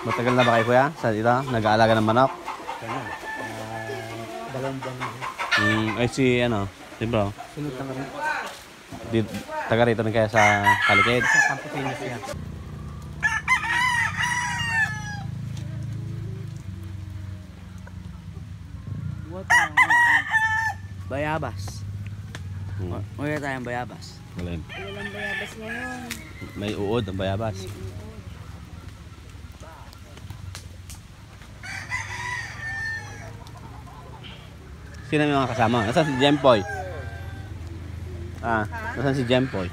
Matagal na ba kayo kuya sa dito? Nag-aalaga ng manok? Dalawang buwan na. Ay si ano, si bro. Sunod na kami. Taga rito rin kaya sa Kalikid. Sa Campo Pinos yan. Bayabas. Uwi tayong bayabas. Galing. Walang bayabas ngayon. May uod ang bayabas. Sino may mga kasama? Nasaan si Jempoy? Nasaan si Jempoy?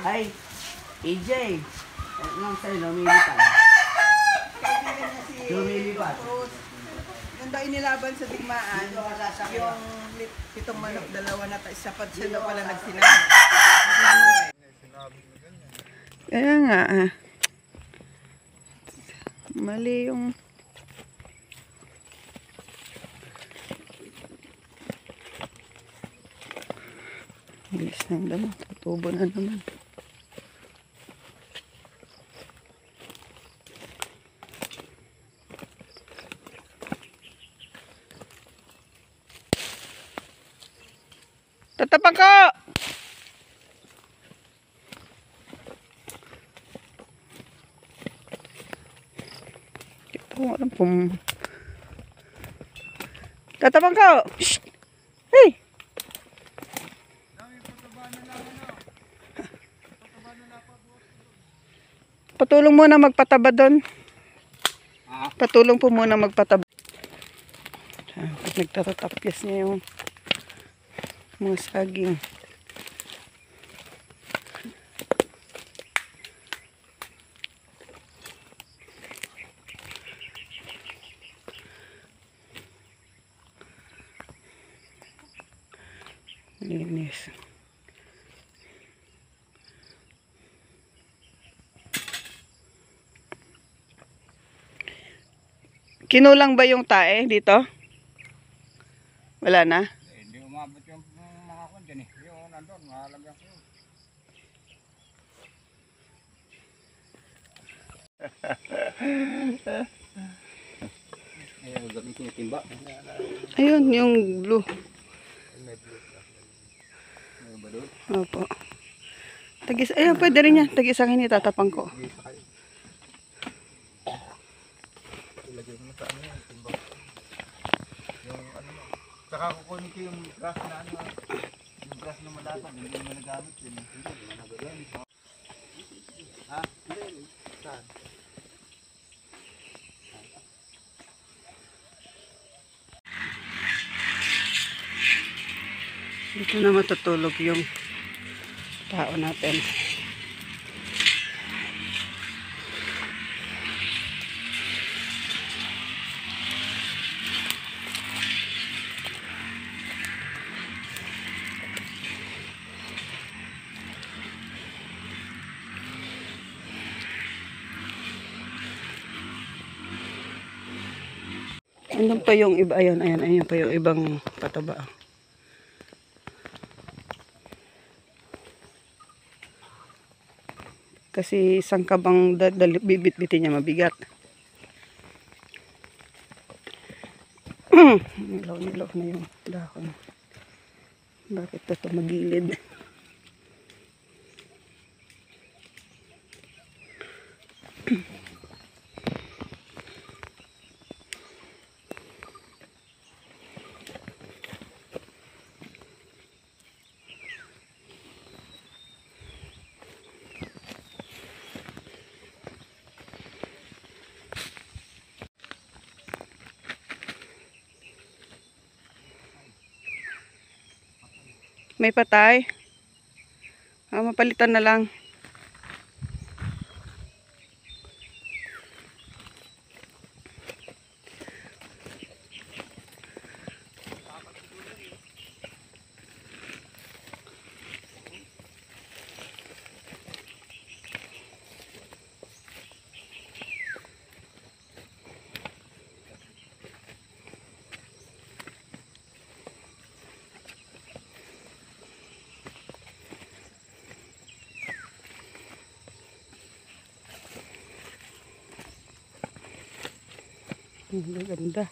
Ay, EJ. Anong sa'yo, lumilipat? Lumilipat. Yung daw inilaban sa digmaan, yung pitong manok, dalawa na sapat siya daw pala nagsinama. Kaya nga, mali yung... Bilis ng damo, tutubo na naman. Tatapang ko! Ito, walang Tatapang ko! Shhh! Hey! Patulong muna magpataba doon. Patulong po muna magpataba. Nagtatatapyas niya yung mga saging. Linis. Kinulang ba yung tae dito? Wala na? Hindi umabot yung mga kwan dyan eh. Yung nandun, mahalagyan ko yun. Ayun, gabing kinitimba. Ayun, yung blue. May blue. Ayun ba doon? Opo. Tagis, ayun, pwede rin yan. Tagis akin itatapang ko. Ilagay mo na sa ano yan, timba. Yung ano mo. Saka kukunin ko yung grass na ano. Yung grass na malatag, hindi mo nagamit yun. Hindi mo nagagamit. Ha? Hindi. Saan? Dito na matutulog yung tao natin. Andun pa yung iba, ayun pa yung ibang pataba. Kasi isang kabang bibit-bitin niya mabigat. Nilaw na yung dahon. Bakit ito magilid? May patay. Mapalitan na lang. Ang ganda.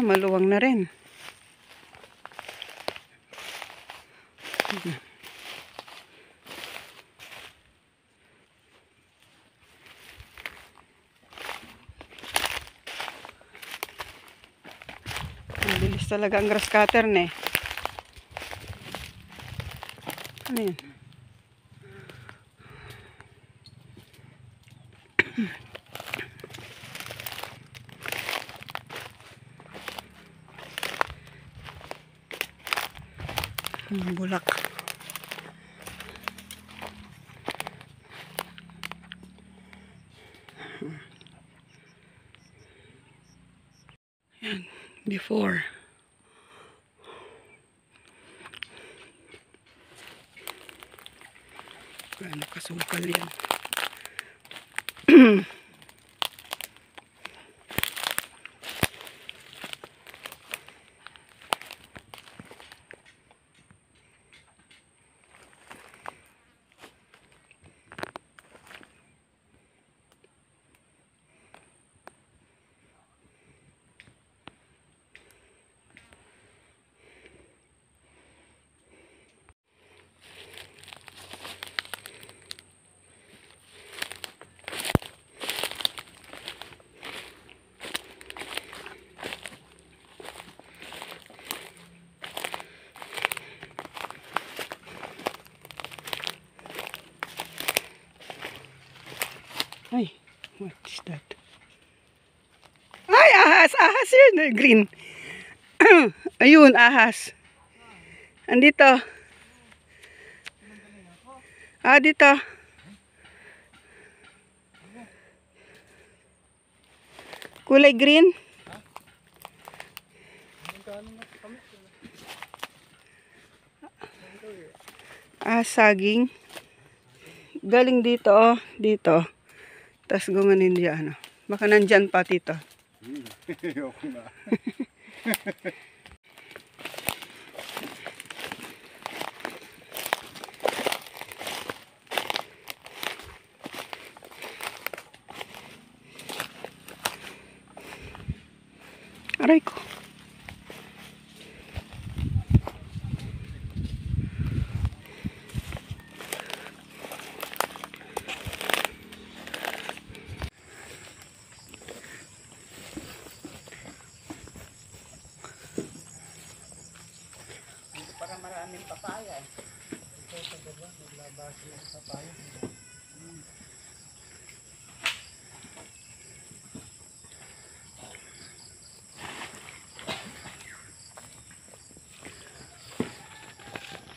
Maluwang na rin. Mabilis talaga ang grass cutter na eh. Ano yan? Bulak. Yan, before. Gaano kasukal yan. Ay, what is that? Ay, ahas! Ahas yun! Green. Ayun, ahas. Andito. Ah, dito. Kulay green. Saging. Galing dito, oh. Dito. Tapos gumanin diyan, ano. Baka nandyan pa, tito. Ayoko na. Aray ko. Para maraming papaya.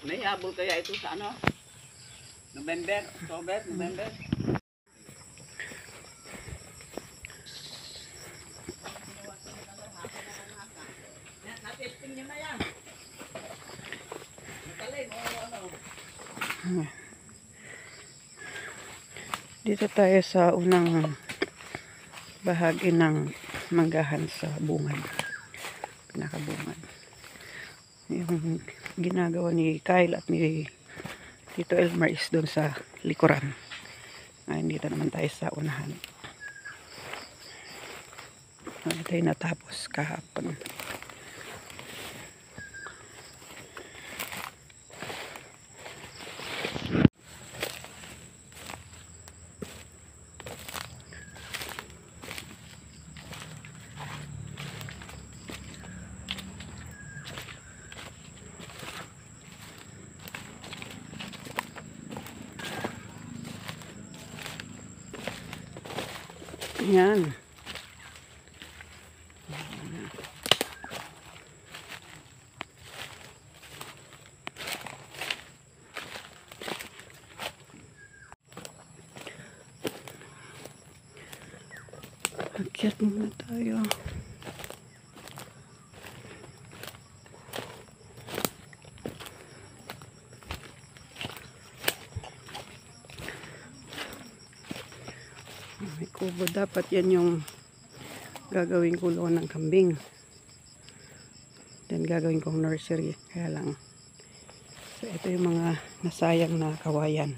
May habol kaya ito sa ano? November, October, November. Natesting niyo na yan. Natalin o ano? Dito tayo sa unang bahagi ng manggahan sa bungad. Pinakabungad. Yung ginagawa ni Kyle at ni Tito Elmer is doon sa likuran. Ngayon dito naman tayo sa unahan. Ngayon tayo natapos kahapon. Yan. Akyat muna tayo. May kubo. Dapat yan yung gagawin kulungan ng kambing. Then gagawin kong nursery. Kaya lang. So ito yung mga nasayang na kawayan.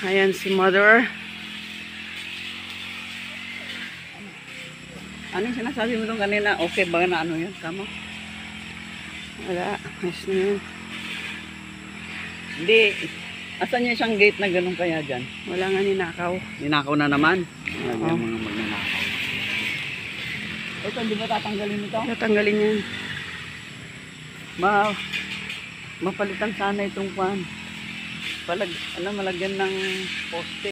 Ayan si Mother. Ano yung sinasabi mo doon kanina? Okay ba na ano yun? Tama? Wala. Ayos na yun. Hindi. Asan yung isang gate na ganun kaya dyan? Wala nga ninakaw. Ninakaw na naman. Ayan, Oo. yung mga magnanakaw. Ito, di ba tatanggalin ito? Tatanggalin yan. Mapalitan sana itong pan. Malagyan ng poste.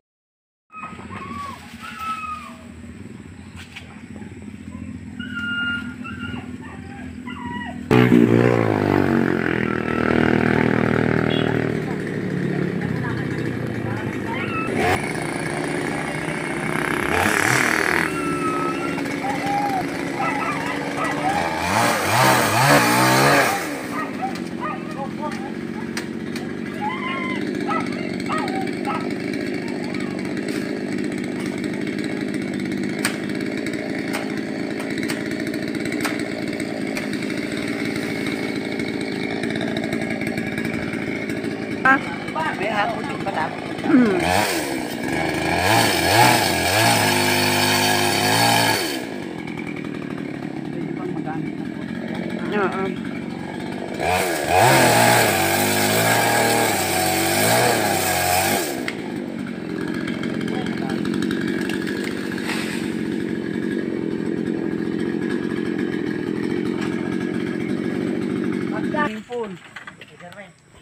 hapon.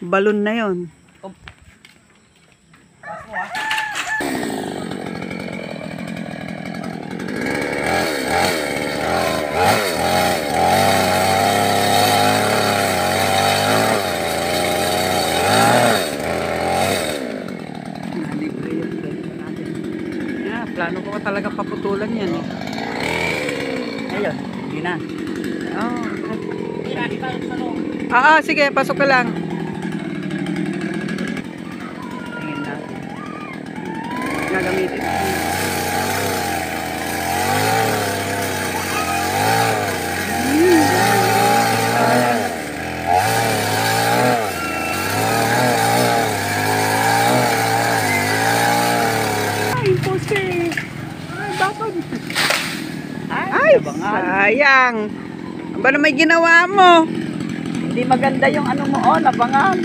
Balon na yon. Plano ko talaga paputulan yan eh. Ayun, hindi na. Oh. Sige, pasok ka lang. Tingin natin. Gagamitin. Ay, pose. Ay, bakit? Ay, sayang. Ba na may ginawa mo? Hindi maganda yung ano mo, oh, labangan.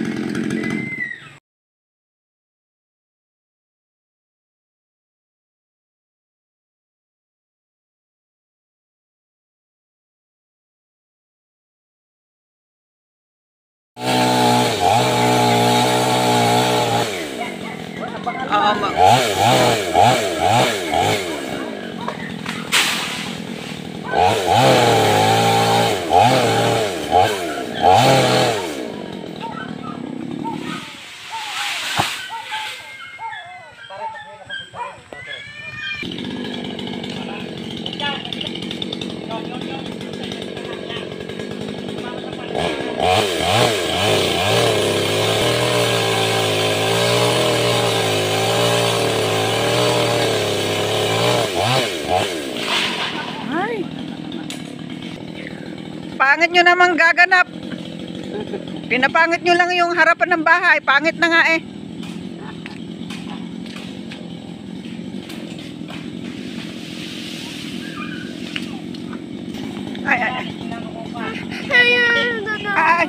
Ay. Pangit nyo namang gaganap. Pinapangit nyo lang yung harapan ng bahay. Pangit na nga eh. Ay, ay, ay. Ay.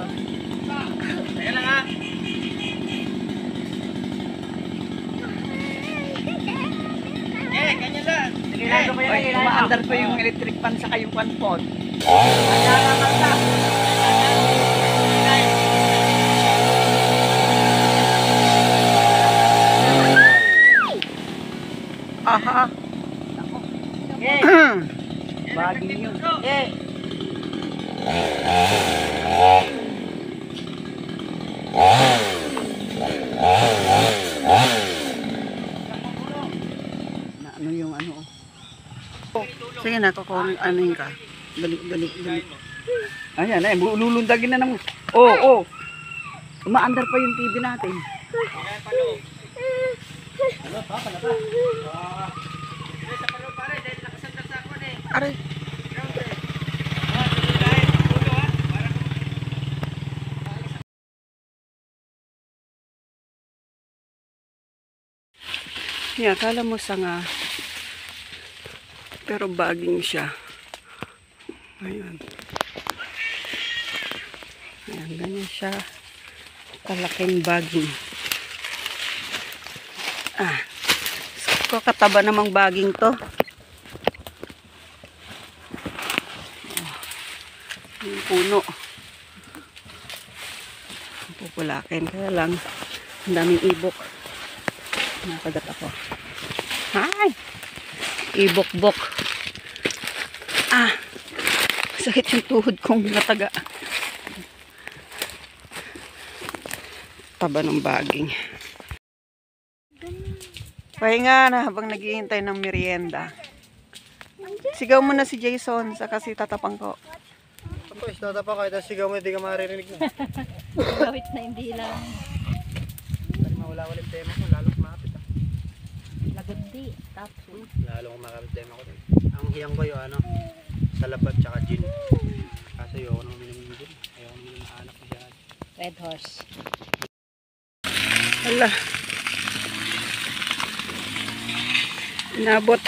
Ay, umaandar pa yung electric pan sa kayong panpon. Aha. Baging yun. Na ano yung ano oh. Sige na, kukunin anuhin ka. Dali, dali, dali. Ayan, ay, lulundagin na naman. Oo. Umaandar pa yung TV natin. Aray. Yeah, akala mo sanga. Pero baging siya. Ayun. Ayan, ganyan siya. Kalaking baging. Kakataba namang baging to. Yung puno. Pupulakin. Kaya lang, ang daming ibok. Nakagat ako. Hi! Ibok-bok. Sakit yung tuhod kong nataga. Taba ng baging. Pahinga na habang naghihintay ng merienda. Sigaw mo na si Jason sa kasi tatapang ko. Ako, isdata pa kahit sigaw mo, hindi ka maririnig na. Gawit na hindi lang. Pag mawala-wala yung tema ko, lalo kumapit ah. Lagundi. Tapos. Lalo kumakapit tema ko din. Ang hiyang ko yung ano, salabat tsaka gin. Kaso ayoko nang uminom ng gin. Ayoko nang uminom ng alak masyado. Red horse. Hala. Inabot.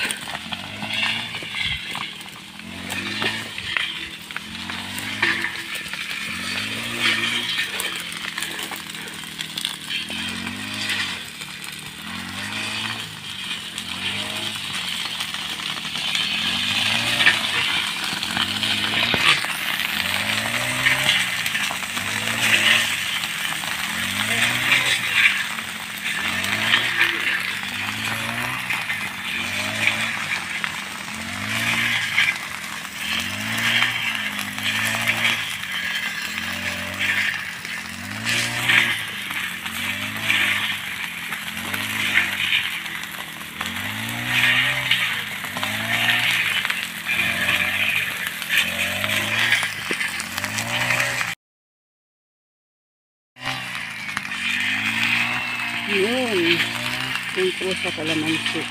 kalamansi.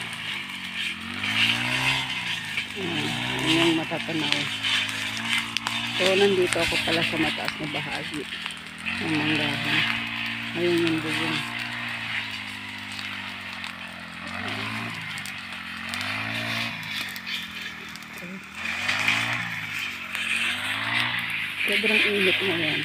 Yung matatanaw. So, nandito ako pala sa mataas na bahagi ng manggahan. Ayun yung bubong. Sobrang init ngayon.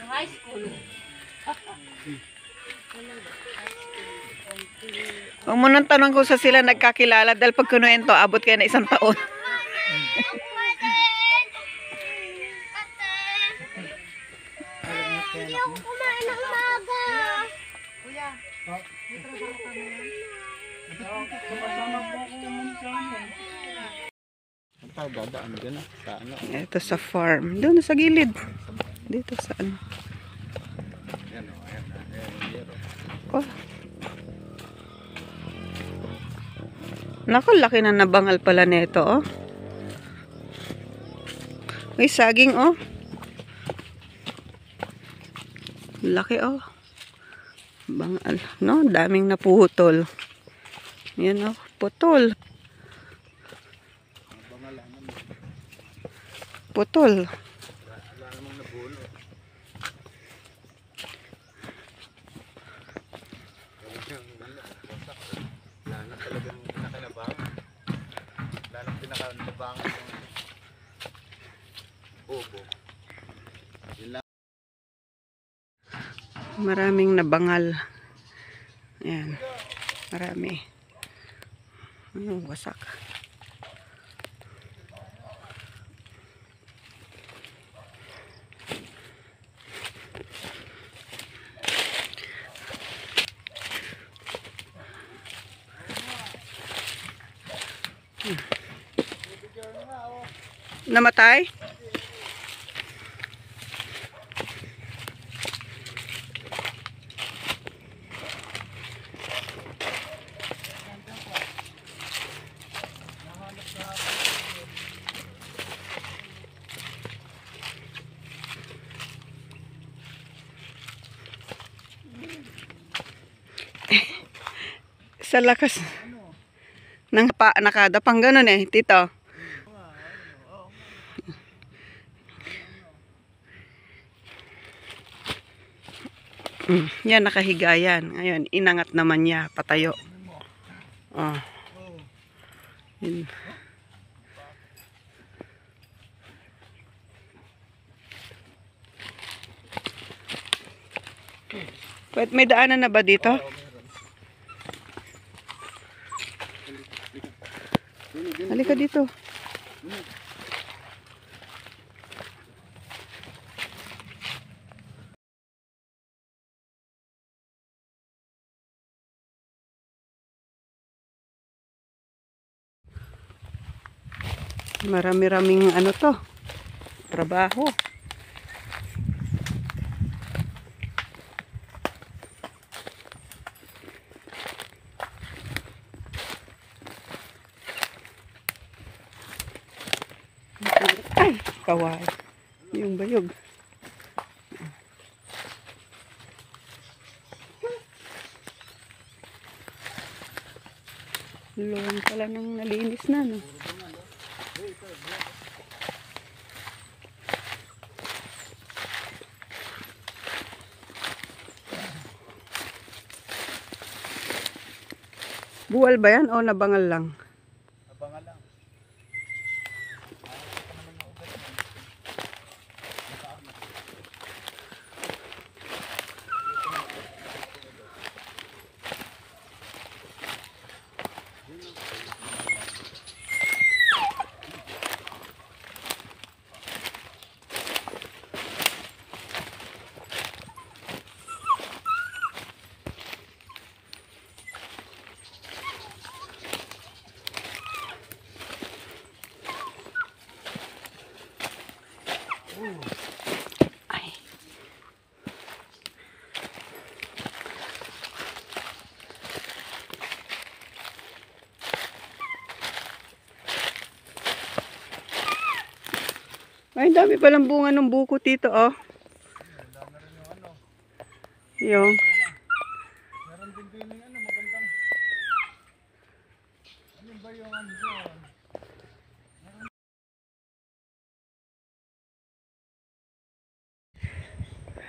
High school. Huwag mo nang tanong kung sa sila nagkakilala dahil pag kinuwento, abot kayo na 1 taon. Ang tayo dadaan dyan na. Sa ano? Ito sa farm. Doon sa gilid. Dito sa ano. Ayan o. Ayan. Ayan. Oh. Naku, laki na nabangal pala nito, oh. May saging, oh. Laki, oh. Bangal. No, daming naputol. Yan, oh. Putol. Putol. Pinakalabangan yung bobo. Maraming nabangal. Ayan. Marami. Ayun, wasak. Namatay? Sa lakas ng nakada pang ganun eh, tito. Yan, nakahiga yan. Ngayon, inangat naman niya, patayo. Oh. Yun. Pwede, may daanan na ba dito? Halika dito. Marami-raming ano to, trabaho. Ay, kaway. Yung bayog. Luwang pala nang nalinis na, no? Buwal ba yan o nabangal lang? Abangan lang. Ay. Ay, dami palang bunga ng buko dito, oh. Yung. Meron din din yung magandang. Ano ba yung doon?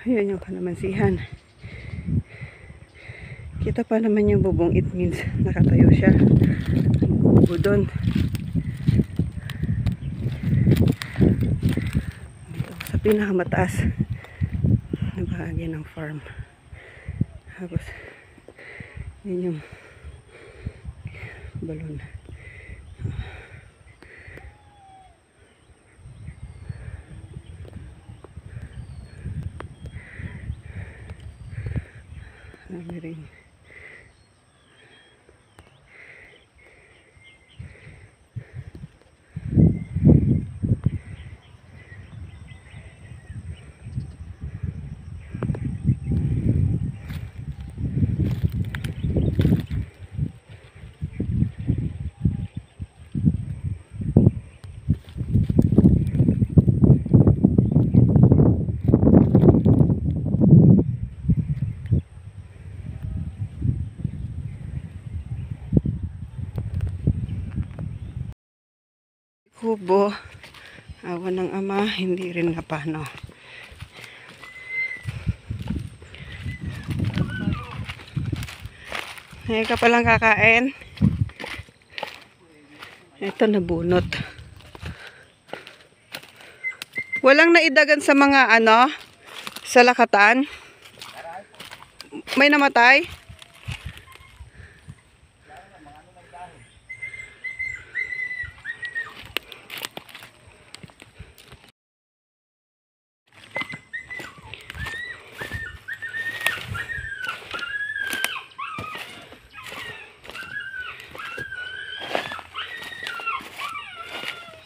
Ayan yung kalamansihan. Kita pa naman yung bubong. It means nakatayo siya. Bubo doon. Dito sa pinakamataas na bahagi ng farm. Tapos, yun yung balon. Dami rin. Kubo, awa ng ama, hindi rin napano. Ngayon ka palang kakain. Ito nabunot. Walang naidagan sa mga ano, sa lakatan. May namatay?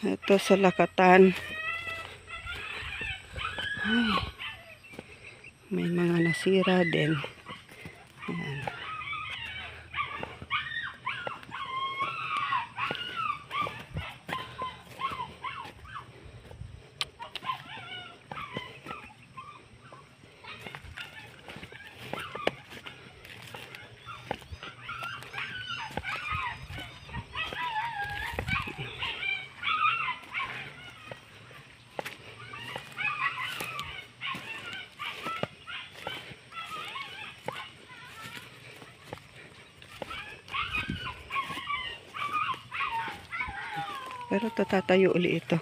Ito sa lakatan. Ay, may mga nasira din. Ayan. Pero tatayo uli ito.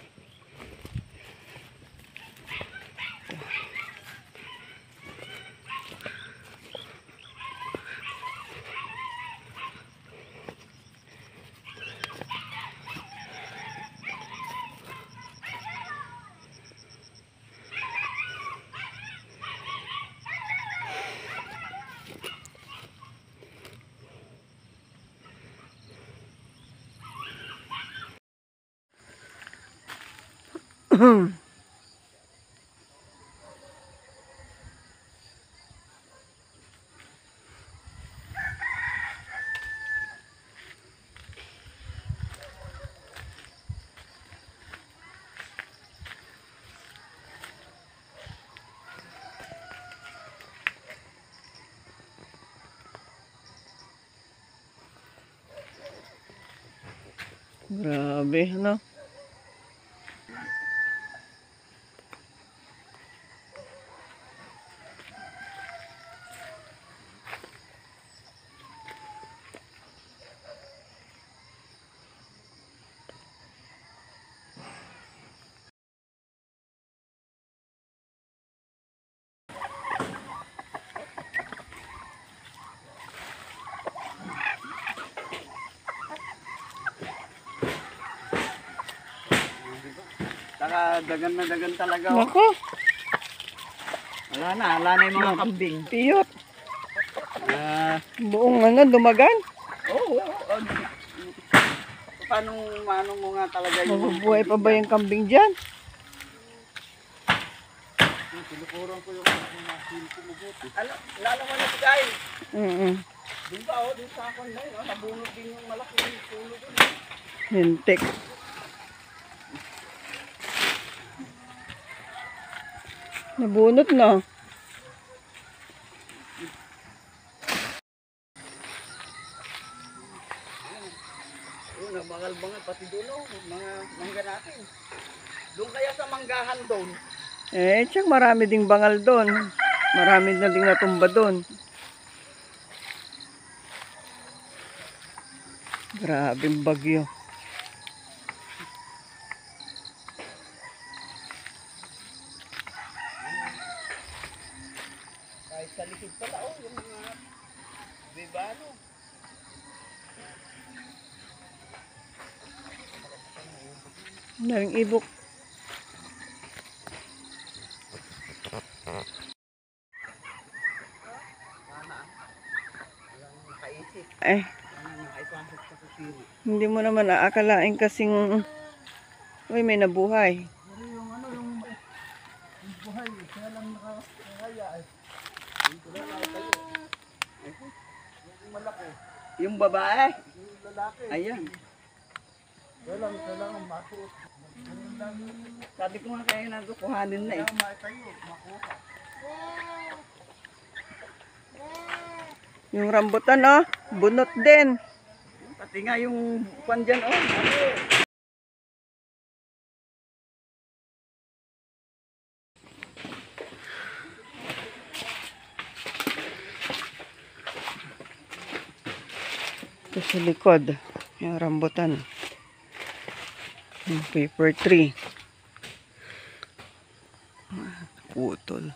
Grabe, ano? Saka dagan na dagan talaga. Oh. Nako, Wala na yung mga kambing. piyot. Ah, Buong dumagan. oo. Paano mo nga talaga yung... Mabubuhay pa ba yung kambing dyan? Tinukuran ko yung mga feel ko mabuti. Ano, lalo mo na si Kyle. Doon ba, doon sa akin na yun. Nabunod din yung malaking pulo doon. Hintik. Nabunot na. Nabangal-bangal pati doon, mga mangga natin. Doon kaya sa manggahan doon. Tsak marami ding bangal doon. Marami na ding natumba doon. Grabing bagyo. Kahit sa likid pala, yung mga bibano. Daming ibok. Hindi mo naman aakalain kasing uy, may nabuhay. Yung babae. Ayan. Kailangan masuot. Sabi ko nga kayo na kuhanin na eh. Yung rambutan bunot din. Pati nga yung kwan dyan Ito sa likod. Yung rambutan. Yung paper tree. Putol.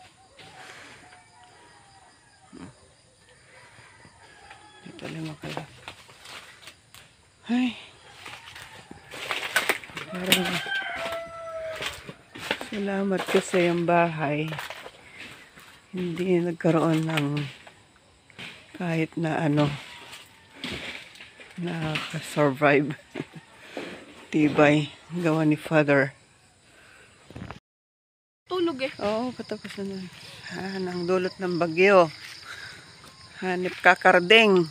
Dito lima kayo. Ay. Parang salamat kasi yung bahay. Hindi nagkaroon ng kahit na nakaka-survive. Tibay. Gawa ni Father. Tulog eh. Oo, katapusan na. Nang dulot ng bagyo. Hanip kakarding.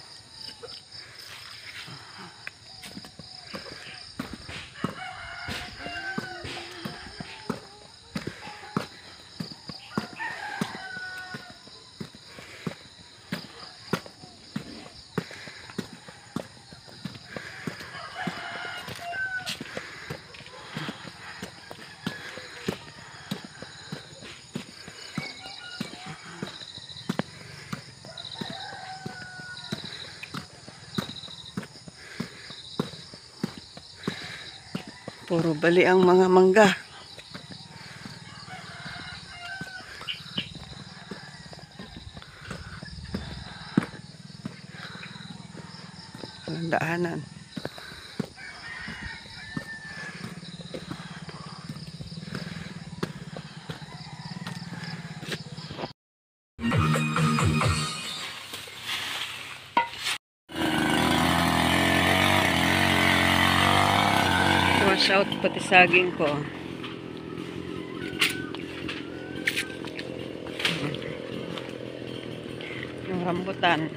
Puro bali ang mga mangga. Walang daanan. Wash out pati saging ko. Yung rambutan.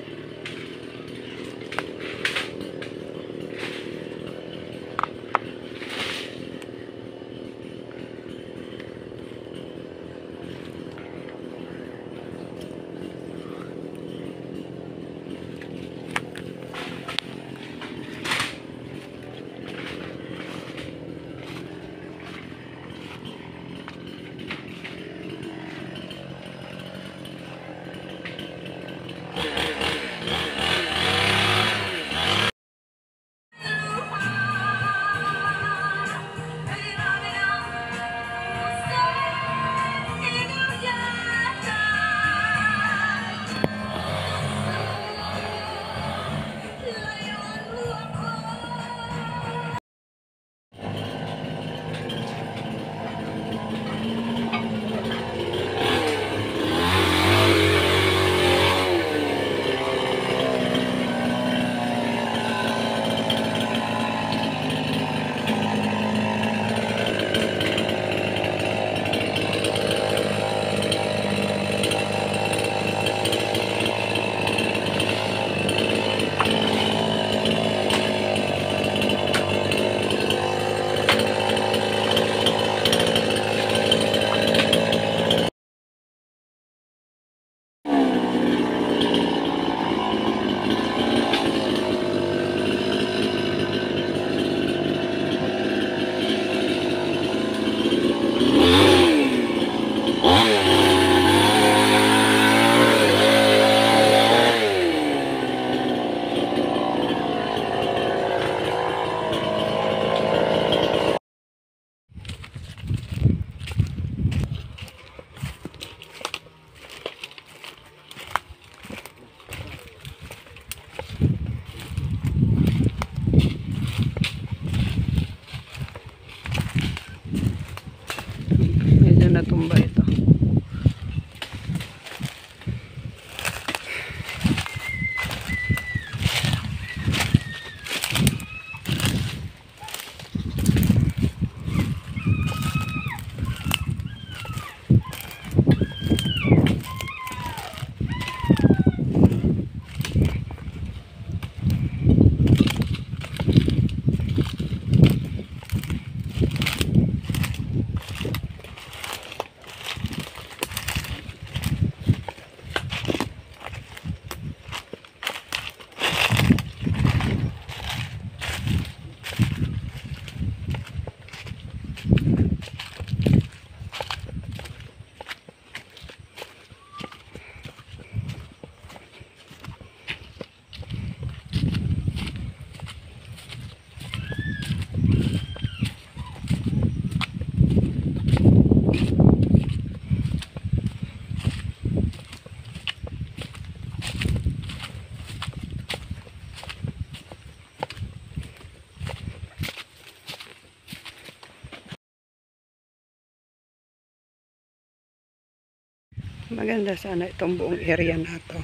Maganda sana itong buong area na to.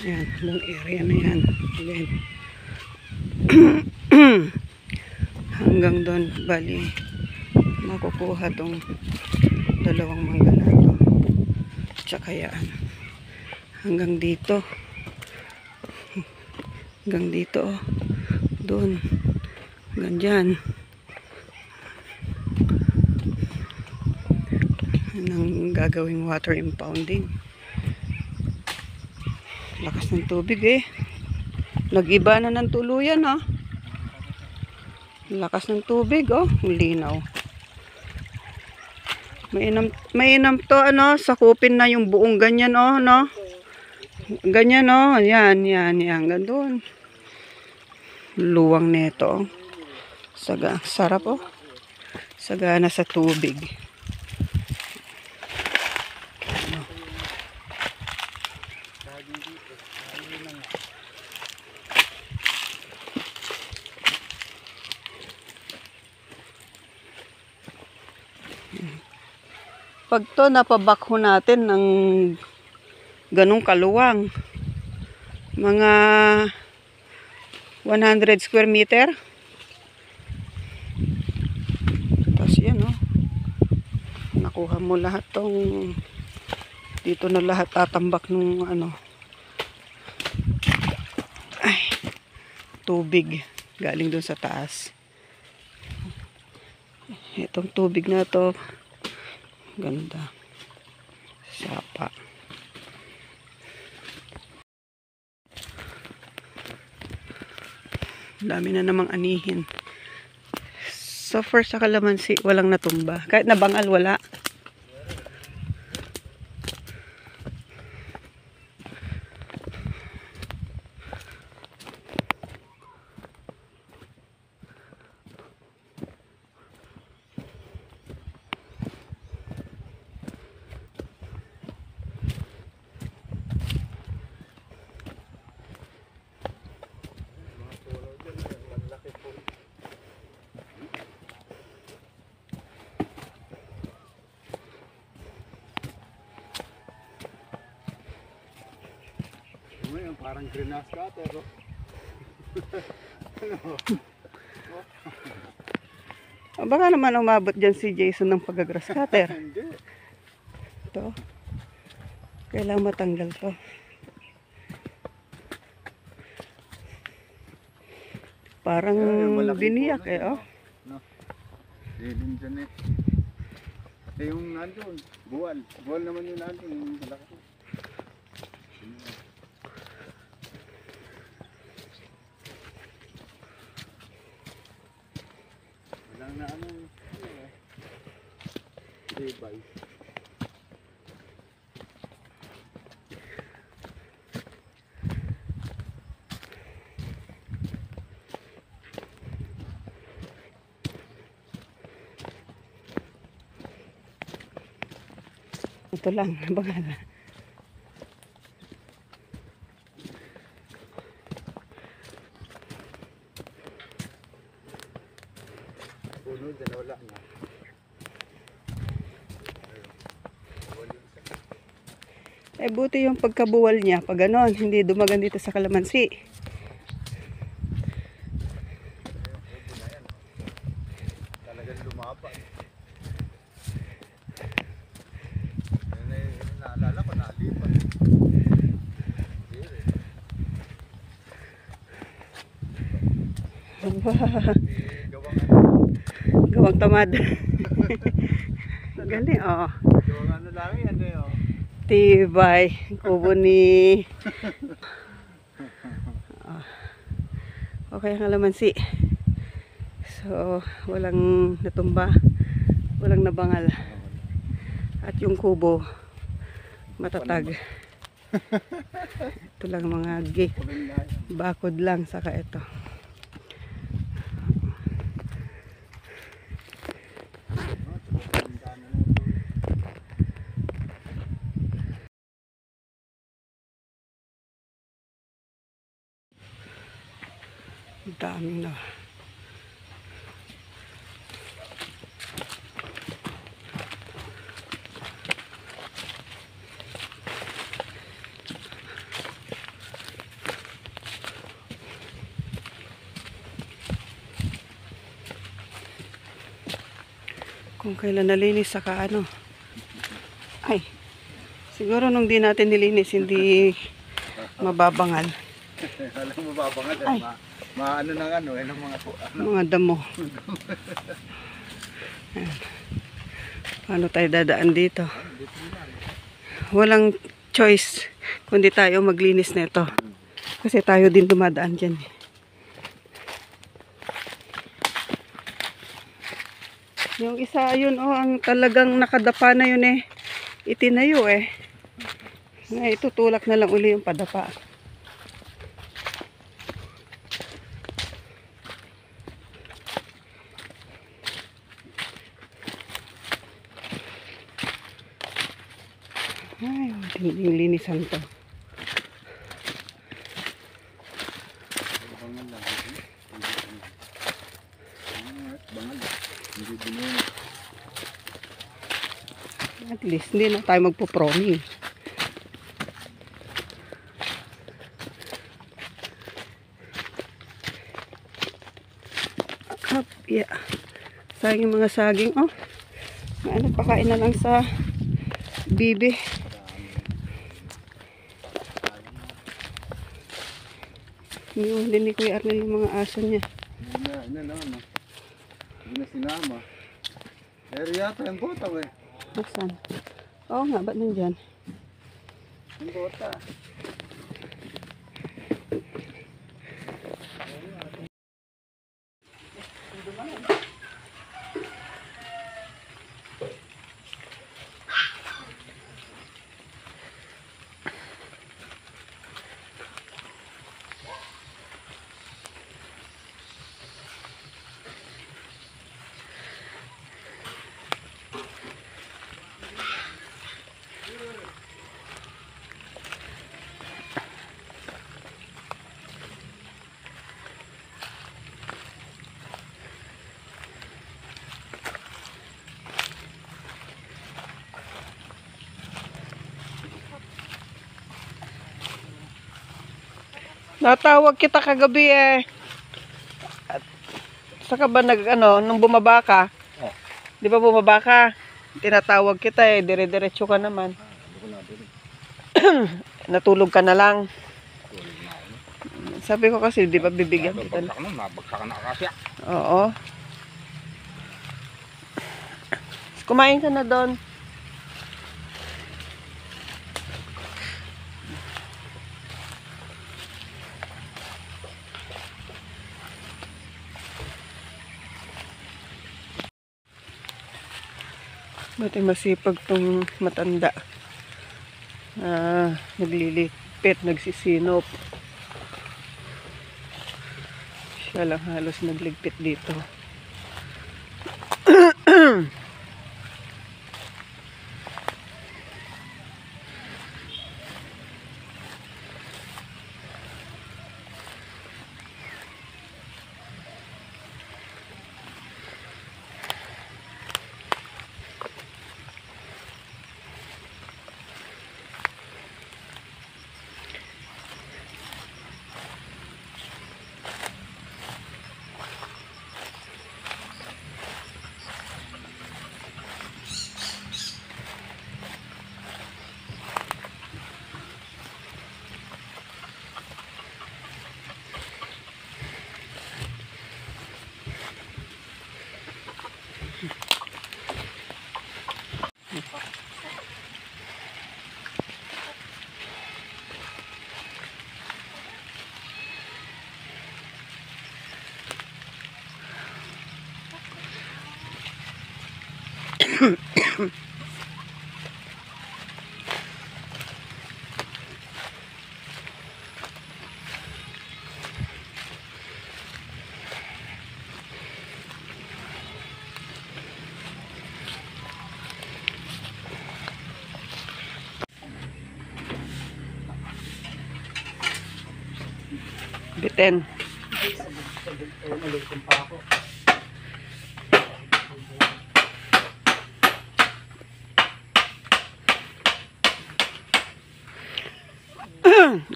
Ayan, buong area na yan. Ayan. Hanggang doon, bali, makukuha tong dalawang mangga na to. Tsaka yan. Hanggang dito. Hanggang dito. Doon. Hanggang dyan. Nang gagawing water impounding. Lakas ng tubig eh. Nag-iba na ng tuluyan ah. Lakas ng tubig oh. Linaw. Mainam to ano. Sakupin na yung buong ganyan oh. No? Ganyan oh. Yan. Gandun. Luwang neto. Sarap oh. Sagana sa tubig. Pag to napabakho natin ng ganong kaluwang, mga 100 square meter. Tapos yan oh. Nakuha mo lahat tong dito na lahat tatambak nung ano. Ay, tubig galing doon sa taas. Itong tubig na to ganda. Sapa. Dami na namang anihin. So far sa kalamansi, walang natumba. Kahit nabangal, wala. Parang greenhouse cutter. Baka naman umabot dyan si Jason ng pag-grass cutter. Hindi. Ito. Kailangan matanggal to. Parang biniyak eh, oh. No. Dilin dyan eh. Eh yung nandun, buwal. Buwal naman yung nandun, yung malaki. Walang na ano eh. Debay. Ito lang, bangal. Puno, dyan wala na. Eh buti yung pagkabuwal niya, pag ganon, hindi dumagan dito sa kalamansi. Talagang lumaba. Naalala ko, nalipat. Gawang tamad. Galing, oh. Gawang ano lang yan eh, oh. Tibay. Kubo ni... Oh. Okay ang kalamansi. So, walang natumba. Walang nabangal. At yung kubo, matatag. Ito lang mga bakod lang, saka ito. Dami na. Kung kailan nalinis, saka ano. Ay, siguro nung di natin nilinis, hindi mababangal. Alam mo ba nga Ay. maano ng ano, ng mga Mga damo. Ayan. Paano tayo dadaan dito? Walang choice kundi tayo maglinis nito. Kasi tayo din dumadaan dyan. Yung isa yun, oh, ang talagang nakadapa na yun eh. Itinayo eh. Na itutulak na lang uli yung padapa. Ay, matinding linisan to. At least hindi na tayo magpo-proning. Up, yeah. Sayang yung mga saging, oh. Nagpakain na lang sa bibi. Hindi ni Kuya Arnel yung mga aso niya. Hindi na sinama. Pero yata yung bota eh. Saan? Oo nga, ba't nandyan? Yung bota. Natawag kita kagabi eh. At saka ba nung bumaba ka? Oh. Di ba bumaba ka? Tinatawag kita eh, dire-diretso ka naman. Natulog ka na lang. Sabi ko kasi, di ba bibigyan kita? Mabagsak na kasi. Oo. Kumain ka na doon. Buti masipag tong matanda. Naglilipit, nagsisinop. Siya lang halos nagligpit dito. Biten.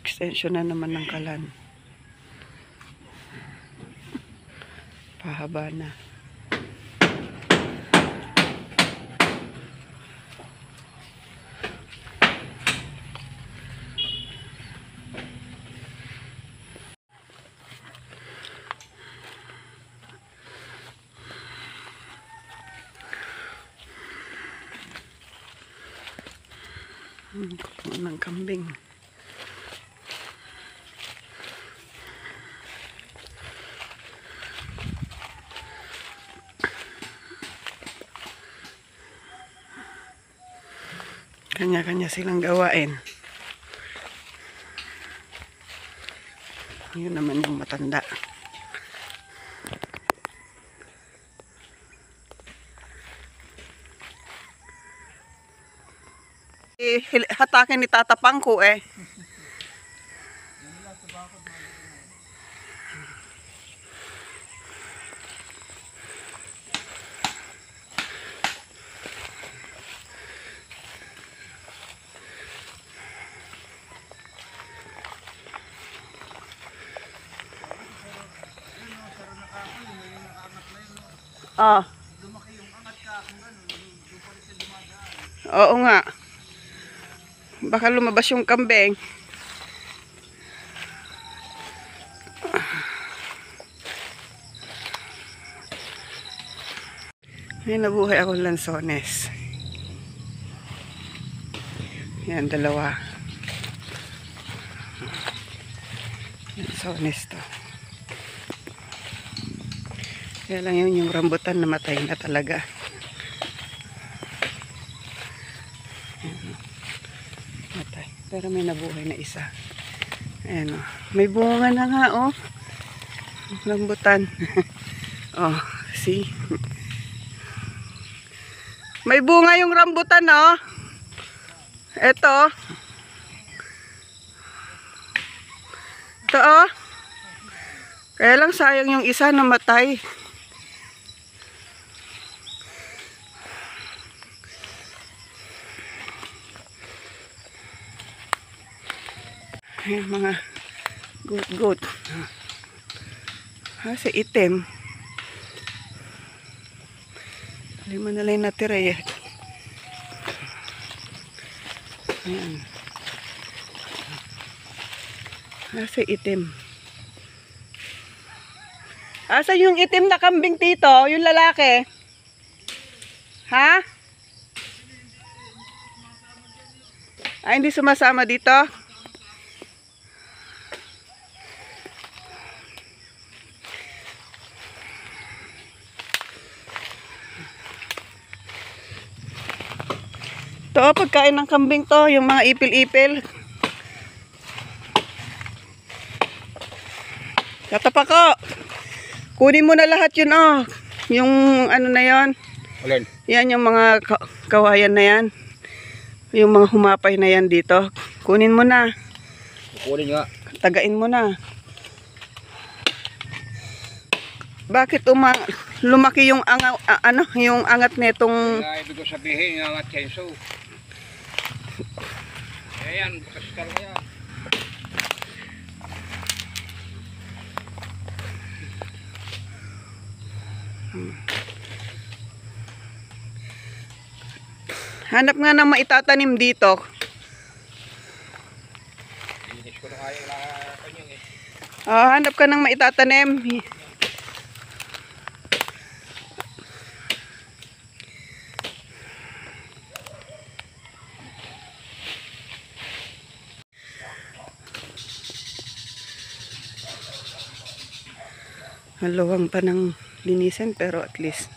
Extension na naman ng kalan. Pahaba na. Ng kambing. Kanya-kanya silang gawain. Yun naman yung matanda. Hatakin ni Tata Pangko eh. Ah. Oo nga. Baka lumabas yung kambing. Ay, nabuhay ako ng lansones. Yan, dalawa. Lansones to. Kaya lang yun, yung rambutan namatay na talaga. Matay. Pero may nabuhay na isa. Ayan o. May bunga na nga o. Rambutan. Oh, see? May bunga yung rambutan o. Ito. Ito o. Kaya lang sayang yung isa namatay. Ayan, mga goat. Si itim. Lima na lang natira eh. Ayan. Si itim. Asa yung itim na kambing tito? Yung lalaki? Ha? Ay, hindi sumasama dito? Ito, pagkain ng kambing to, yung mga ipil-ipil. Tatapa ko. Kunin mo na lahat yun, oh. Yung ano na yan. Alin? Yan yung mga kawayan na yan. Yung mga humapay na yan dito. Kunin mo na. Kunin nga. Tagain mo na. Bakit lumaki yung yung angat netong Ibig ko sabihin nga nga chenso. Ayan, bukas ka lang yan. hanap nga ng maitatanim dito. Inis ko na kaya kanyang eh. Hanap ka ng maitatanim. Maluwang pa ng linisan pero at least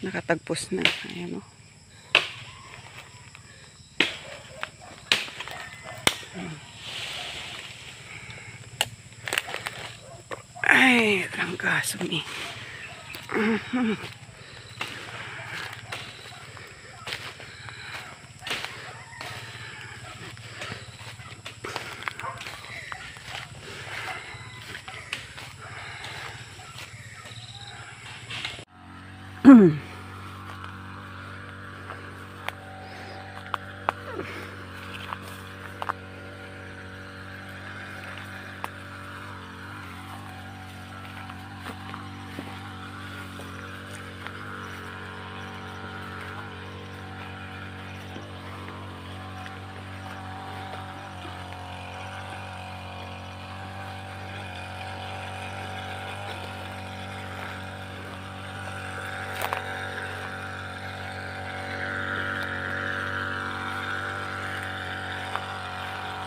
nakatagpos na. Ayan o. Ay, trangkaso ni.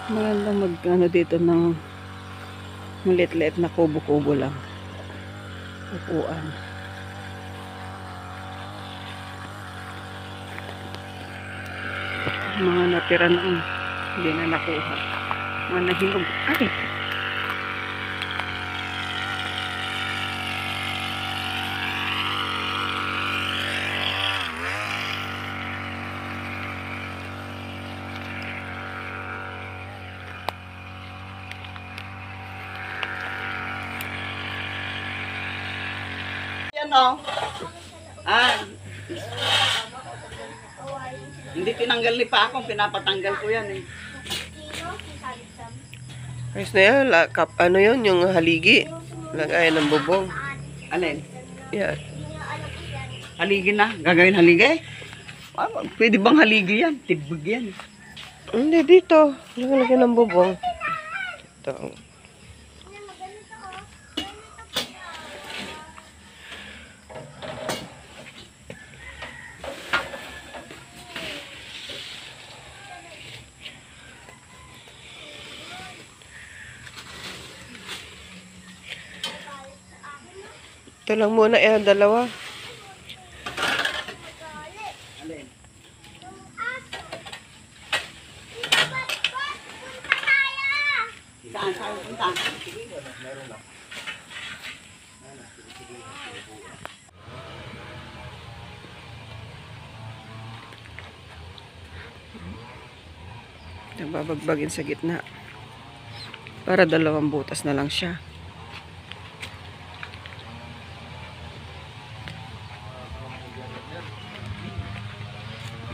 Maganda mag ano dito ng maliit-liit na kubo-kubo lang. Upuan. Mga natira na hindi na nakuha. Mga nahinog. Ay! Yan o. Ah. Hindi tinanggal ni pa ako, pinapatanggal ko yan eh. Ayos na yan. Ano yun? Yung haligi. Lagayan ng bubong. Alin? Yan. Haligi na? Gagawin haligi? Ah, pwede bang haligi yan? Tibig yan. Hindi, dito. Lagyan ng bubong. Ito. Ito lang muna dalawa. Alin? Saan tayo punta? Nababagbagin sa gitna. Para dalawang butas na lang siya.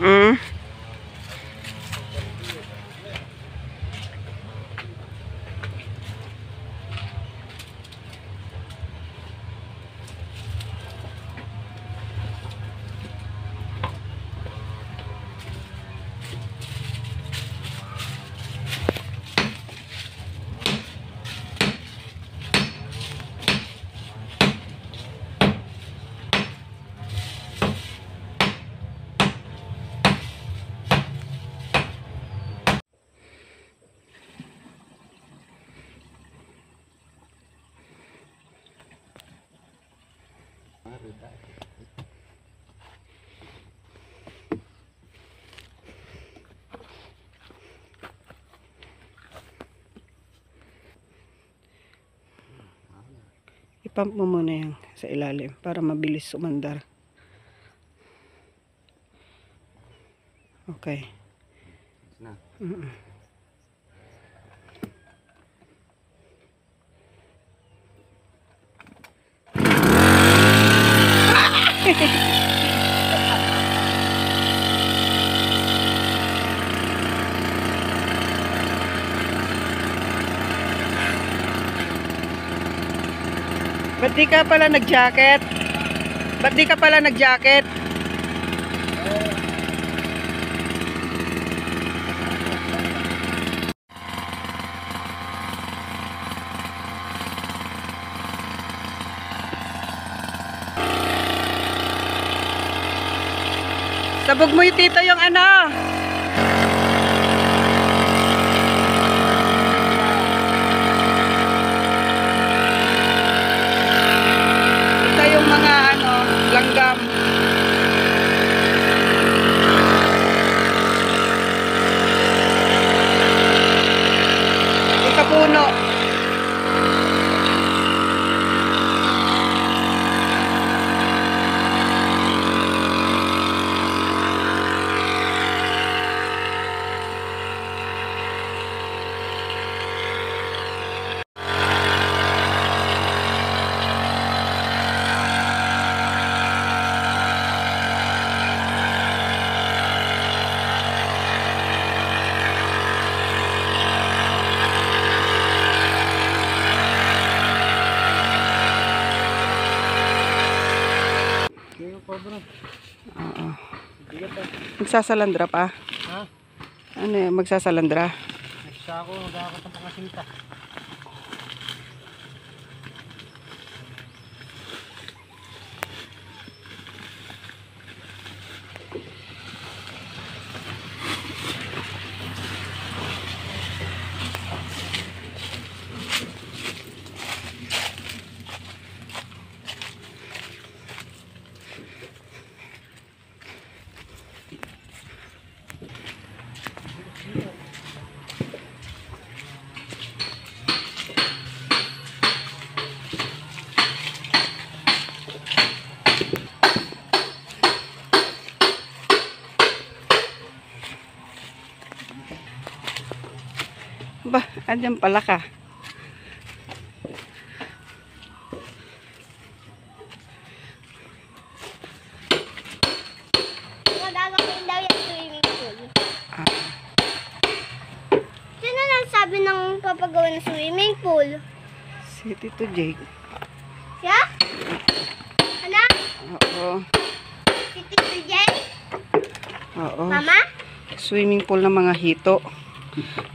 Mm. I-pump mo muna yan sa ilalim para mabilis sumandar. Okay. Ba't di ka pala nag-jacket? Ba't di ka pala nag-jacket? Sabog mo yung tito yung ano. Ito yung mga ano, langgam. Ikapuno. Oo. Magsasalandra pa? Ha? Ano yun? Magsasalandra? Nagsa ako, nagkakot ng pangasinta. Andyan pala ka. Magagawin daw yung swimming pool. Ah, Sino lang sabi ng papagawa ng swimming pool? si Tito Jake. Siya? Ano? Oo. Si Tito Jay? Oo. Mama? Swimming pool ng mga hito.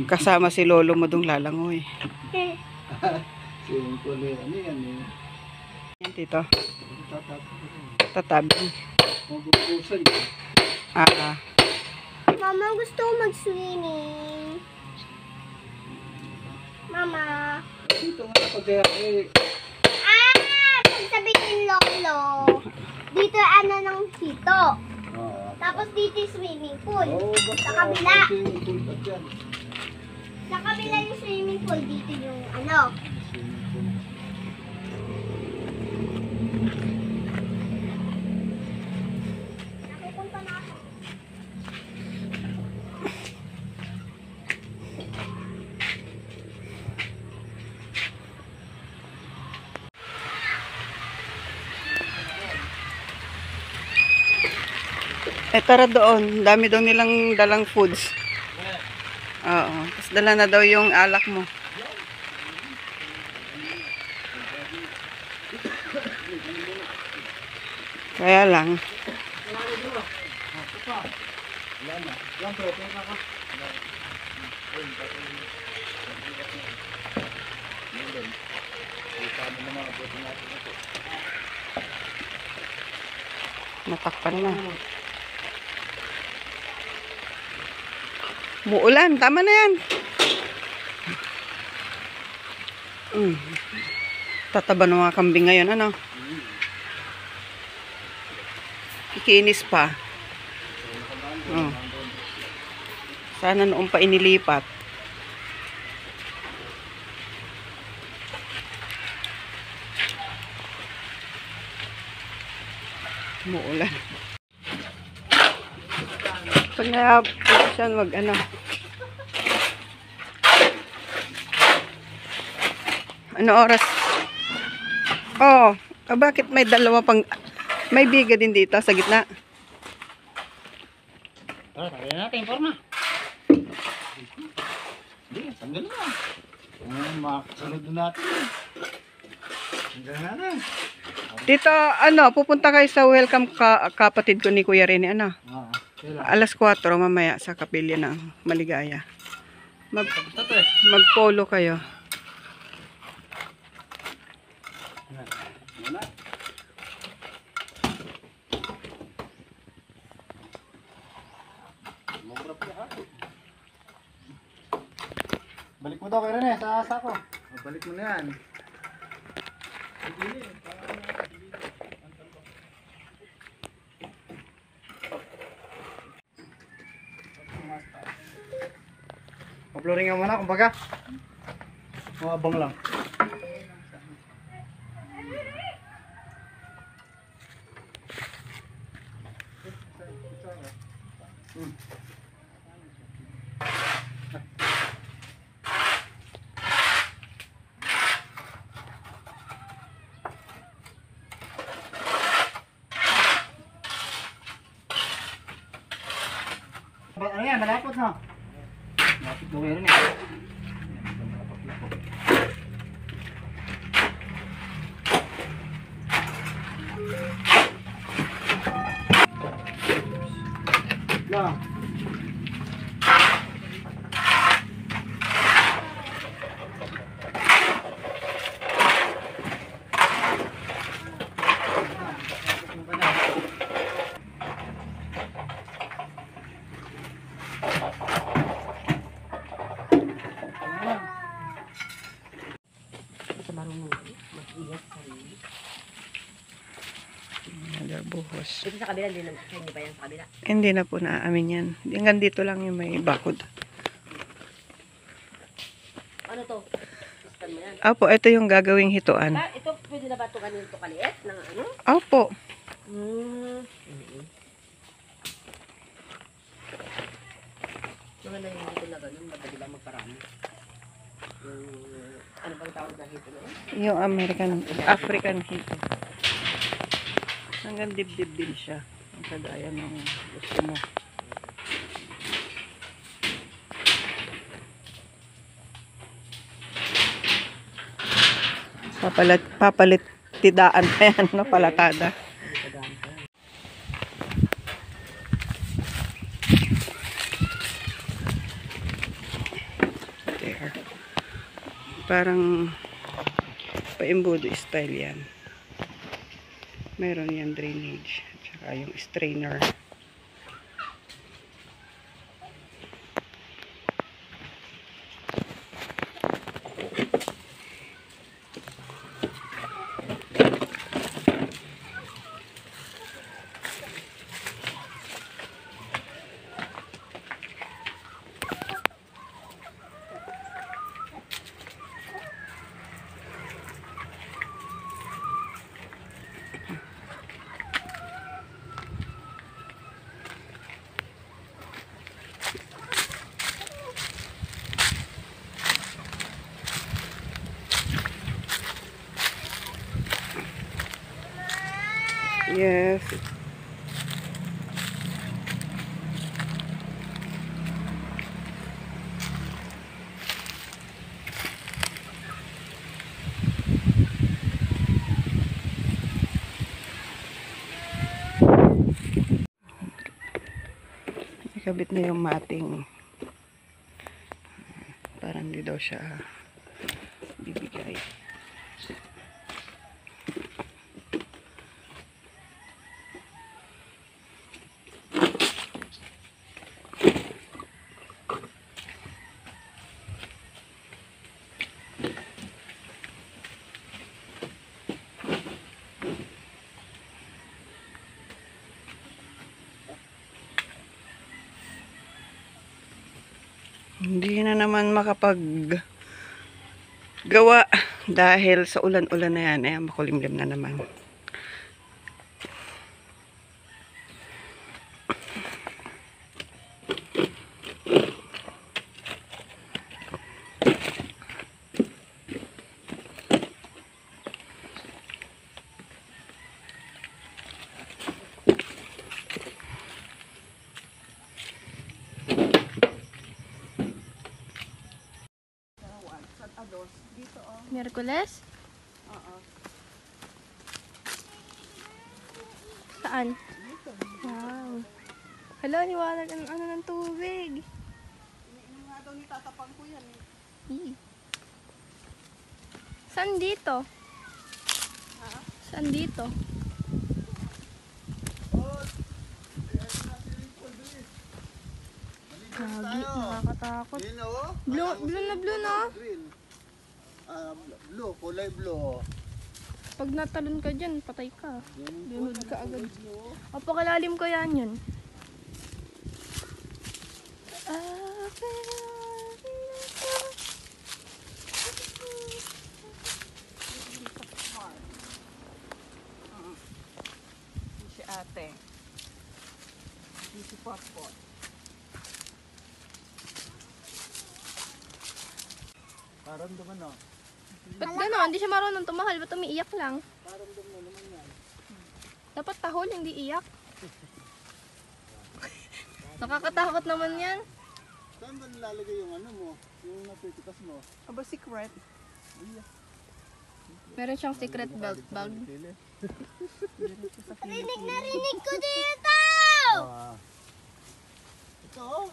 Kasama si Lolo mo dong lalangoy. Swimming pool yan eh. Yan, Tito. Tatabi. Mabubusan. Ah, Mama, gusto ko mag-swimming. Mama. Dito nga ako kaya eh. Pag sabihin lolo, dito ano ng hito. Tapos dito yung swimming pool. Sa kabila. Swimming pool pa dyan. Sa kabila yung swimming pool, dito yung ano. Napupunta na ako. tara doon. Dami daw nilang dalang foods. Oo. Tapos dala na daw yung alak mo. Kaya lang. Natakpan na. Muulan. Tama na yan. Tataba ng mga kambing ngayon. Ano? Kikinis pa. Oh. Sana noong pa inilipat. Muulan. Pag na-position, wag ano. Ano oras? Oh, bakit may dalawa pang... May biga din dito sa gitna. Tanggalin natin, forma. Hindi, tanggalin na. Makasunod na natin. Tanggalin natin. Dito, ano, pupunta kayo sa welcome kapatid ko ni Kuya Rene, ano? Alas 4 mamaya sa kapilya ng Maligaya. Magpolo kayo. Balik mo daw kay Rene sa sako. Balik mo na yan. Uploading nga muna kumbaga. Mga abang lang. Ano yan? Malapot na. Malapot na rin eh. Na. Buhos. Dito sa kabila, hindi ba yan sa kabila? Hindi na po naaamin yan. Hanggang dito lang yung may bakod. Ano to? Istan mo yan. Opo, ito yung gagawing hituan. Ito, pwede na ba ito kanito kaliit? Ng ano? Opo. Mga na yung dito na ganun, madali lang magparami. Ano bang tawag na hito na yun? Yung African hito. Hanggang dibdib din siya. Ang kagaya ng gusto mo. Papalit tidaan pa yan, no? Palatada. There. Parang pa-embudo style yan. Meron yan drainage. Tsaka yung strainer. Yes. Ikabit na yung mating. Parang hindi daw siya bibigay. Hindi na naman makapag gawa dahil sa ulan-ulan na yan. Ayan, makulimlim na naman. Miyerkules? Oo. Saan? Wow. Hala, niwalag ang ano ng tubig. Iniinom nga daw ni tatapang ko yan. Ih. Saan dito? Saan dito? Kagi, nakakatakot. Yun o. Blue na blue na. Green. Blue, kulay blue. Pag natalon ka dyan, patay ka. Lunod ka agad. O, pakalalim ko yan yun. Si ate. Si Potpot. Parang duman o. Ba't gano'n? Hindi siya marunong tumahal. Ba't umiiyak lang? Dapat tahol, hindi iyak. Nakakatakot naman yan. Saan ba nilalagay yung ano mo? Yung napitikas mo? Aba, secret. Meron siyang secret belt bag. Rinig na rinig ko dito! Ito o.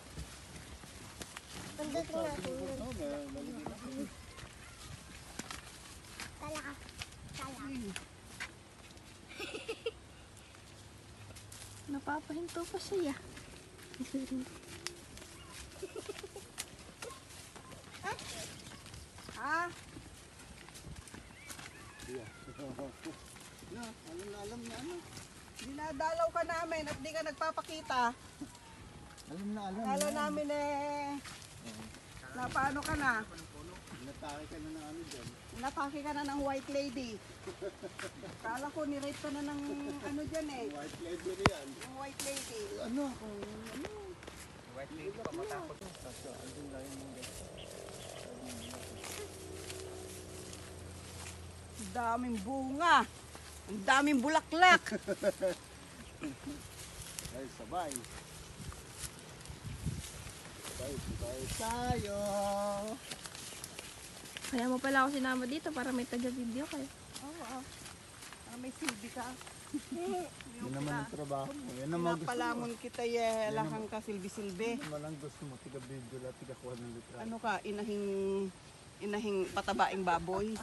Pagdating natin yun. Tala ka. Tala. Napapahinto pa siya. Ha? Na, alam na ano. Dinadalaw ka namin at di ka nagpapakita. Alam na alam. Lalo namin na paano ka na? Natake ka na ng ano dyan. Napaki ka na ng white lady. Kala ko ni-rape ka na ng ano dyan eh. White lady yan. Yung white lady. Ano? Ano daming bunga. Ang daming bulaklak. Ay, sabay. Sabay tayo. Kaya mo pala ako sinama dito para may taga-video kayo. Oo. May silbi ka. Yan naman ang trabaho mo. Yan naman gusto mo. Napalamon kita lahang ka silbi-silbi. Yan naman ang gusto mo. Tiga-video lang, tiga-kuha ng litra. Ano ka, inahing patabaing baboy.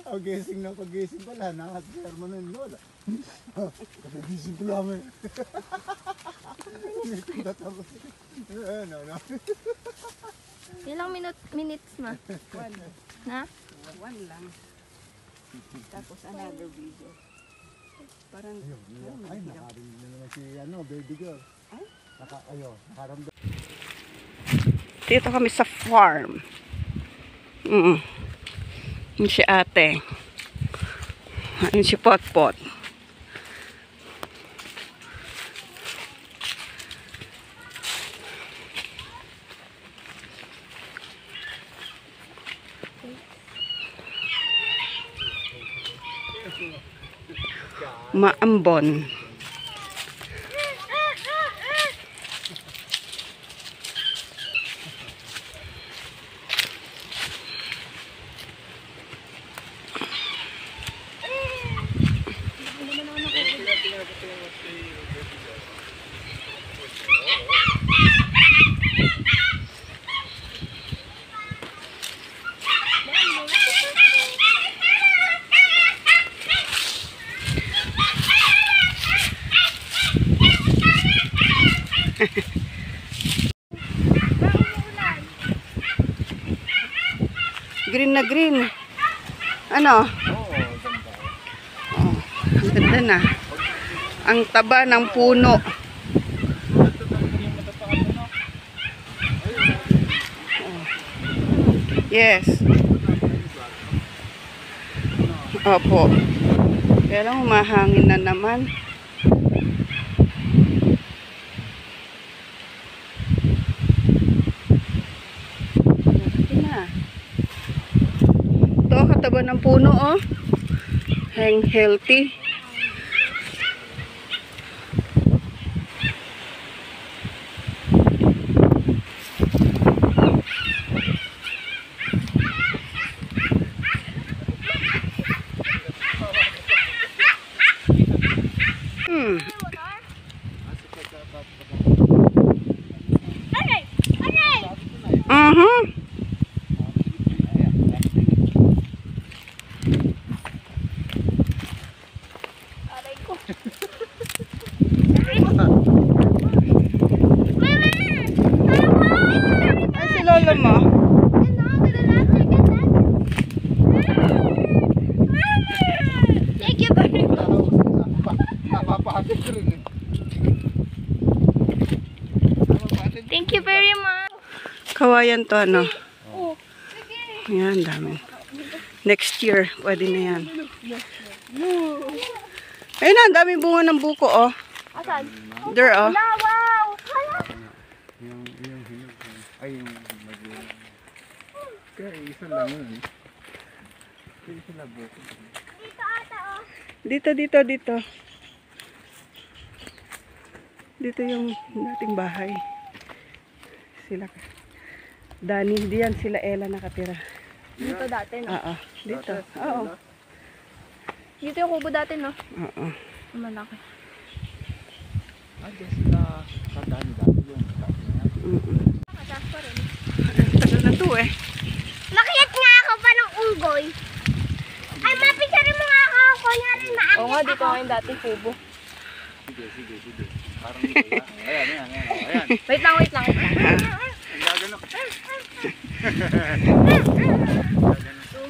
Oh, gising na pag-gising pala. Nakasiyar mo na yung lola. Kapag-gising ko lang eh. Tapos, ano. Ilang minutes ma? Na? One lang. Tapos another video. Parang, Ay, nakarinig na naman si baby girl. Nakaramdam. Dito kami sa farm. Yun si ate. Yun si Potpot. Maambon. Green na green. Ano? Oh, ang ganda na. Ang taba ng puno. Oh. Yes. Opo. Kaya lang humahangin na naman. Kataba ng puno, oh. Healthy. Ay, si lolo mo. Thank you very much. Napapahapit ko rin eh. Thank you very much. Kawayan to, ano? Yan, dami. Next year, pwede na yan. Ayun na, ang daming bunga ng buko, oh. Asan? There, oh. Wow! Yung hinog. Ay, yung mag-iwan. Kaya isa lang yun. Kaya isa lang buko. Dito ata, oh. Dito. Dito yung dating bahay. Sila Dani, diyan sila Ella nakatira. Dito dati, no? Oo, dito. Oo. Dito yung kubo dati, no? Oo. Malaki. Diyan sila katani dati yung katani na yan. Mataas pa rin. Tagal na to eh. Makiyat nga ako pa ng unggoy. Ay, mapicture mo nga ako. Kunyari maakit Oo nga, dito nga yung dating kubo. Sige. Parang dito yan. Ayan. Wait lang. Ang gagano.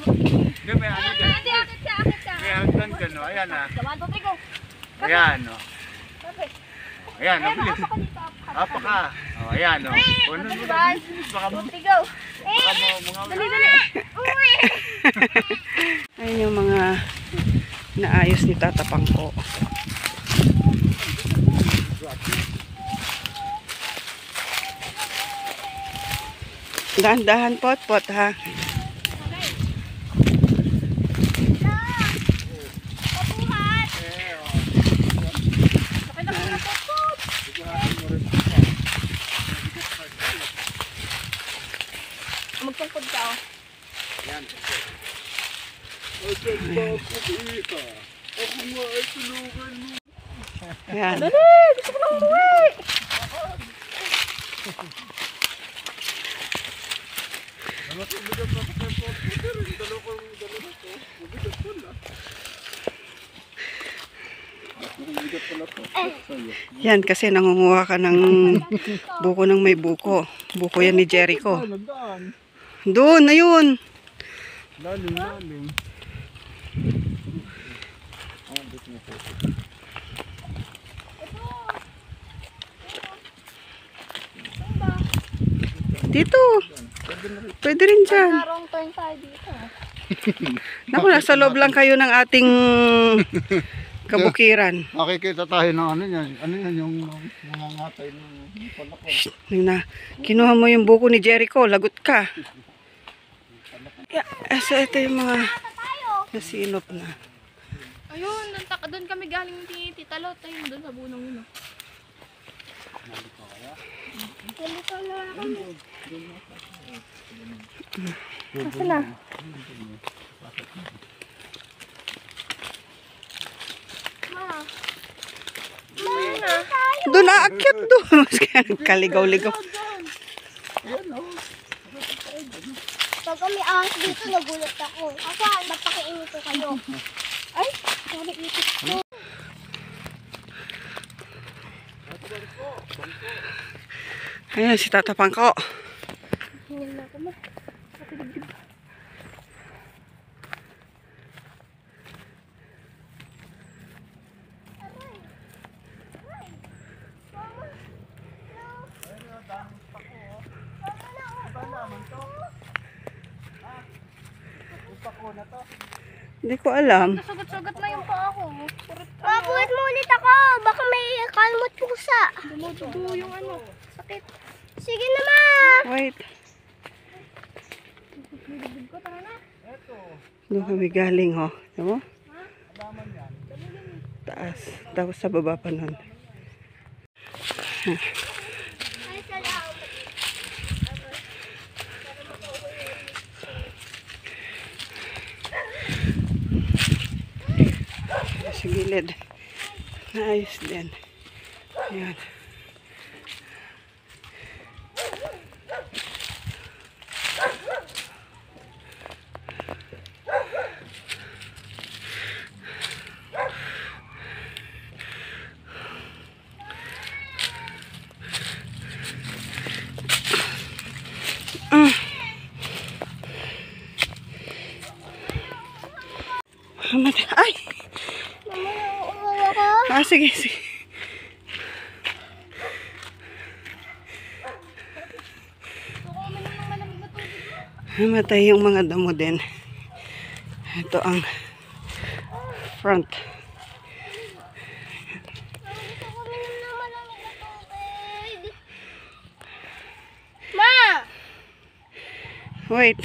Hindi, may ano dyan. Akit ka. May hagdan dyan, no? Ayan, ah. 1, 2, 3, go! Ayan, no? Ayan, Ay, nabilis. apa ka dito. Apa ka. Oh, ayan, no? Puno mo na. Baka mo, 2, 3, go! mga... Dali! Ayun yung mga naayos ni Tata Pangko. Dahan-dahan, Potpot, ha? Ayan. Yan, kasi nangunguha ka ng buko ng may buko. Buko yan ni Jericho. Doon, na yun. Lalim. Dito. Pwede rin dyan. Wrong turn tayo dito. Naku, nasa loob lang kayo ng ating kabukiran. Makikita tayo ng ano yan. Ano yan yung mga ngatay ng palako. Na, kinuha mo yung buko ni Jericho, lagot ka. So ito yung mga nasinop na. Ayun, doon kami galing ni Tita Lot. Ayun, doon sa bunong yun. Asa na? Doon aakyat doon. Kaligaw-ligaw. Pag kami ahas dito, nagulat ako. Asan? Ba't pakiinito kayo? Ay, sorry, itik ko. Ayan, si Tata Pangko. Hingin na ako mo. Hindi ko alam. Sugat-sugat na yung paa ko. Mabuhat mo ulit ako. Baka may kalmot pusa. Dumudugo yung ano. Sakit. Sige na, ma. Wait. Dibdib ko, tara na. Doon kami galing, ho. Diba? Taas. Tapos sa baba pa nun. Ay, salamat. Sa gilid. Nice din. Ayan. Ay! Mama, uuwa ko. Sige, sige. Namatay yung mga damo din. Ito ang front. Ma! Wait.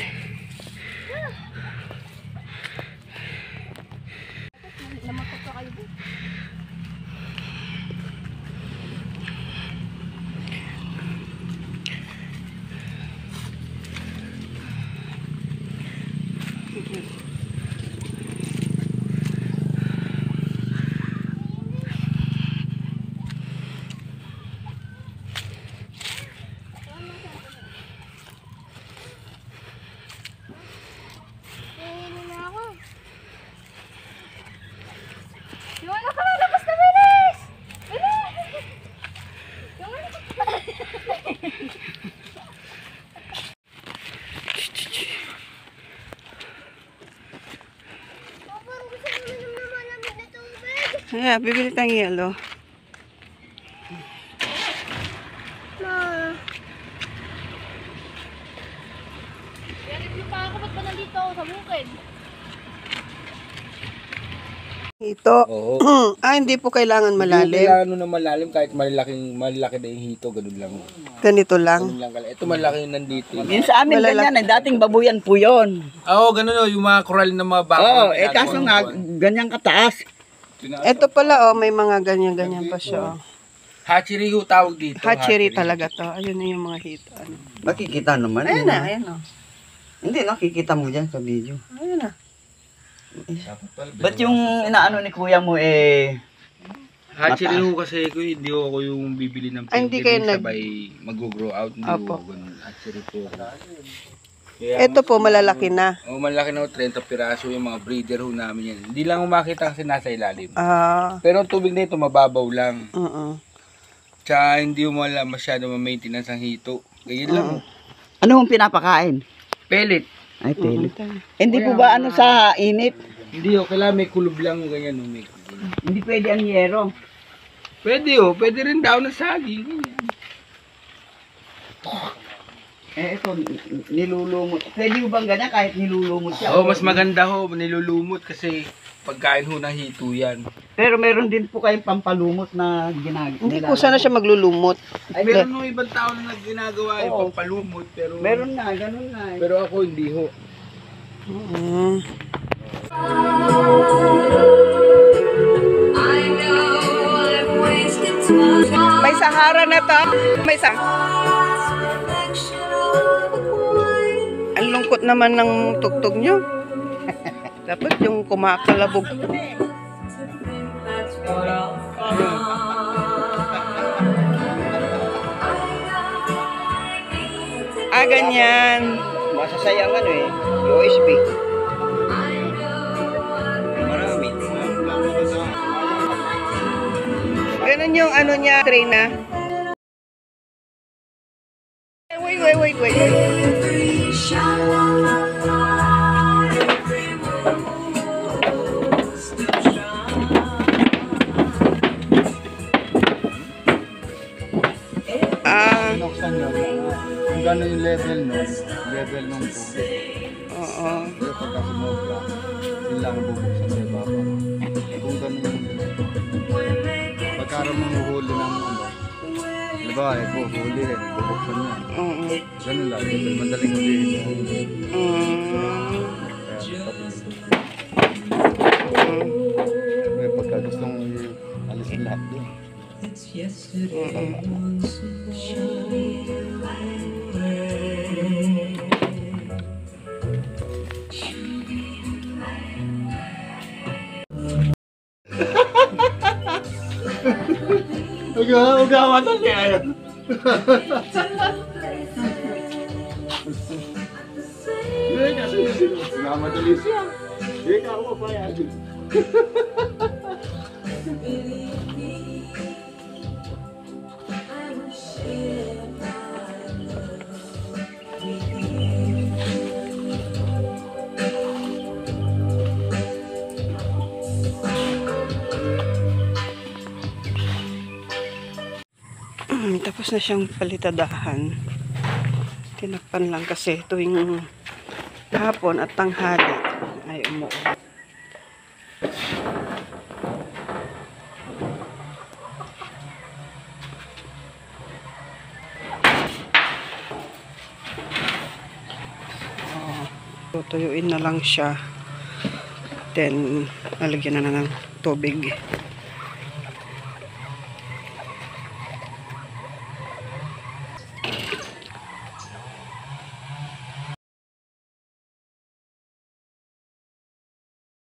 Yung ano ka na, labas na, bilis! Bilis! Yung ano ka na. Parang gusto namin ng malamig na tubig. Ayan, bibili tayong yelo. Ma. Kaya review pa ako, ba't ba nandito ako sa bukid? Ito. Oo. Hindi po kailangan Hindi malalim. kailangan na malalim kahit malaki na yung hito, ganun lang. Ganito lang. Ganun lang. Ito malaki yung nandito. Yung sa amin ganyan eh, dating babuyan po yun. Oo, ganun o, yung mga coral na mga bako. Oo, kaso nga, ganyan kataas. Ito pala, may mga ganyan-ganyan pa siya. Hatchery yung tawag dito. Hatchery talaga to. Ayun na yung mga hito. Makikita naman. Ayan na, ayan na. Hindi, nakikita mo dyan sa video. Ayun na. Ba't yung inaano ni kuya mo Hatchery ho kasi ko, hindi ako yung bibili ng Ay, hindi kayo sabay mag-grow out. Hindi Opo. ho, ganun. Hatchery po. Ito po, malalaki na. Malaki na ho, 30 piraso yung mga breeder ho namin yan. Hindi lang umakita kasi nasa ilalim. Ah, Pero ang tubig na ito, mababaw lang. Tsaka hindi mo masyado ma-maintenance ang hito. Ganyan lang ho. Ano mong pinapakain? Pellet. Ay, pellet. Hindi po ba ano sa init? Hindi ho, kailangan may kulob lang ho, ganyan ho. May kulob. Hindi pwede ang yero. Pwede ho, pwede rin daw na saging. Ganyan. Ito, nilulumot. Pwede mo bang ganyan kahit nilulumot siya? Oh, mas maganda ho, nilulumot kasi pagkain ho ng hito yan. Pero meron din po kayong pampalumot na ginagawa. hindi po sana siya maglulumot. Ay, meron ho ibang tao na ginagawa yung pampalumot, pero Meron na, ganun na. pero ako hindi ho. May Sahara na to. May Ang lungkot naman ng tugtog nyo. Dapat yung kumakalabog. Ganyan. Masasayang ano USB. Marami. Ganun yung ano niya, tray na. Wait. Binuksan nyo, kung gano'n yung level nun, level nung tubig. Oo. Pero pagka sumobra, sila ang bubuksan sa ibaba. Kung gano'n yung level. Pagkaroon mong uhuli ng ano, diba, huli rin, bubuksan yan. Ganun lang, level, madaling hulihin. Kaya tapos yung pagka gustong alisin lahat doon. Ugawatan niya. Namadali siya. Ikaw mo pa yan. Tapos na siyang palitadahan. Tinakpan lang kasi tuwing hapon at tanghali ay umuulan. Tutuyuin na lang siya. Then, lalagyan na ng tubig.